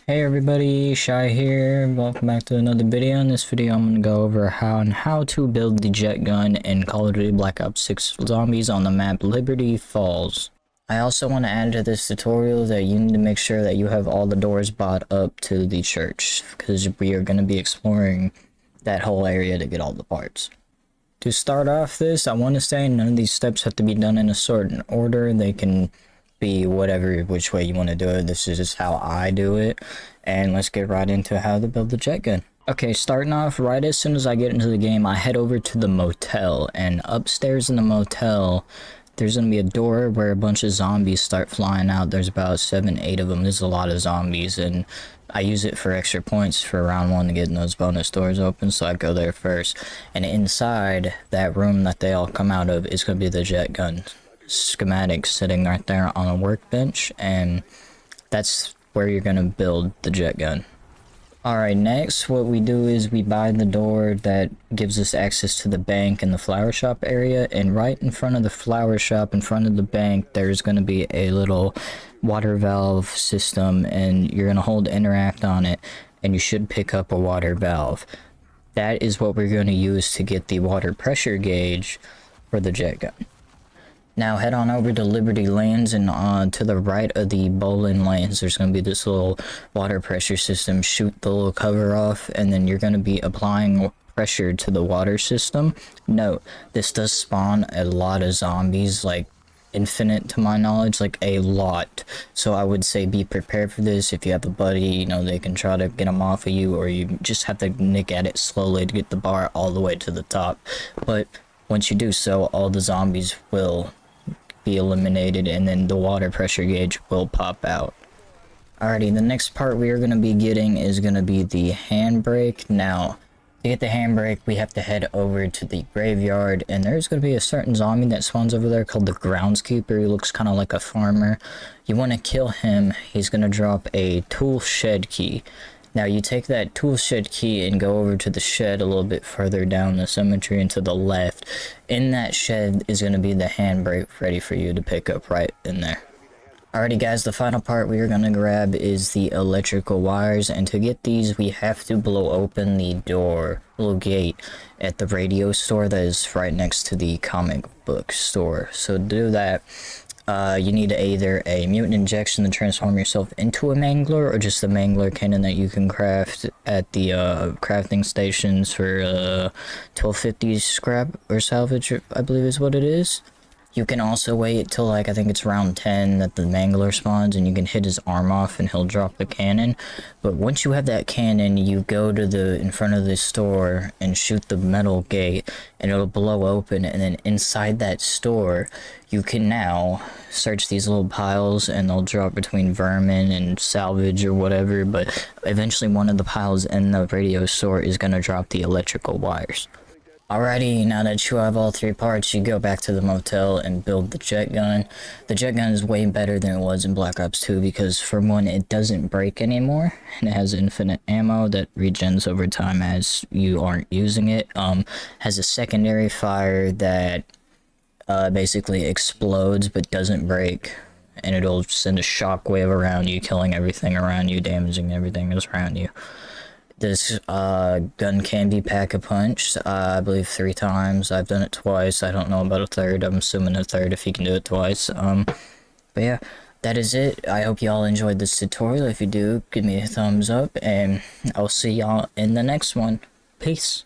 Hey everybody, Shy here. Welcome back to another video. In this video, I'm going to go over how to build the jet gun in Call of Duty Black Ops 6 Zombies on the map Liberty Falls. I also want to add to this tutorial that you need to make sure that you have all the doors bought up to the church, because we are going to be exploring that whole area to get all the parts. To start off this, I want to say none of these steps have to be done in a certain order. They can be whatever which way you want to do it. This is just how I do it, and let's get right into how to build the jet gun. Okay, starting off, right as soon as I get into the game, I head over to the motel, and upstairs in the motel there's gonna be a door where a bunch of zombies start flying out. There's about 7-8 of them. There's a lot of zombies, and I use it for extra points for round 1 to get those bonus doors open, so I go there first. And inside that room that they all come out of is gonna be the jet gun schematic sitting right there on a workbench, and that's where you're gonna build the jet gun. Alright, next what we do is we buy the door that gives us access to the bank and the flower shop area, and right in front of the flower shop, in front of the bank, there's going to be a little water valve system, and you're going to hold interact on it and you should pick up a water valve. That is what we're going to use to get the water pressure gauge for the jet gun. Now head on over to Liberty Lanes, and to the right of the bowling lanes there's going to be this little water pressure system. Shoot the little cover off, and then you're going to be applying pressure to the water system. Note, this does spawn a lot of zombies, like infinite to my knowledge, like a lot. So I would say be prepared for this. If you have a buddy, you know, they can try to get them off of you, or you just have to nick at it slowly to get the bar all the way to the top. But once you do so, all the zombies will be eliminated, and then the water pressure gauge will pop out. Alrighty, the next part we are going to be getting is going to be the handbrake. Now, to get the handbrake, we have to head over to the graveyard, and there's going to be a certain zombie that spawns over there called the groundskeeper. He looks kind of like a farmer. You want to kill him. He's going to drop a tool shed key. Now you take that tool shed key and go over to the shed a little bit further down the cemetery and to the left. In that shed is going to be the handbrake ready for you to pick up right in there. Alrighty guys, the final part we are going to grab is the electrical wires, and to get these we have to blow open the door, little gate, at the radio store that is right next to the comic book store. So to do that, you need either a mutant injection to transform yourself into a mangler, or just a mangler cannon that you can craft at the crafting stations for 1250 scrap or salvage, I believe is what it is. You can also wait till, like, I think it's round 10 that the mangler spawns, and you can hit his arm off and he'll drop the cannon. But once you have that cannon, you go to the in front of the store and shoot the metal gate, and it'll blow open, and then inside that store you can now search these little piles, and they'll drop between vermin and salvage or whatever, but eventually one of the piles in the radio store is going to drop the electrical wires. Alrighty, now that you have all 3 parts, you go back to the motel and build the jet gun. The jet gun is way better than it was in Black Ops 2 because, for one, it doesn't break anymore, and it has infinite ammo that regens over time as you aren't using it. Has a secondary fire that basically explodes but doesn't break, and it'll send a shockwave around you, killing everything around you, damaging everything that's around you. This gun can be pack-a-punched, I believe 3 times. I've done it twice. I don't know about a third. I'm assuming a third if you can do it twice. But yeah, that is it. I hope y'all enjoyed this tutorial. If you do, give me a thumbs up, and I'll see y'all in the next one. Peace.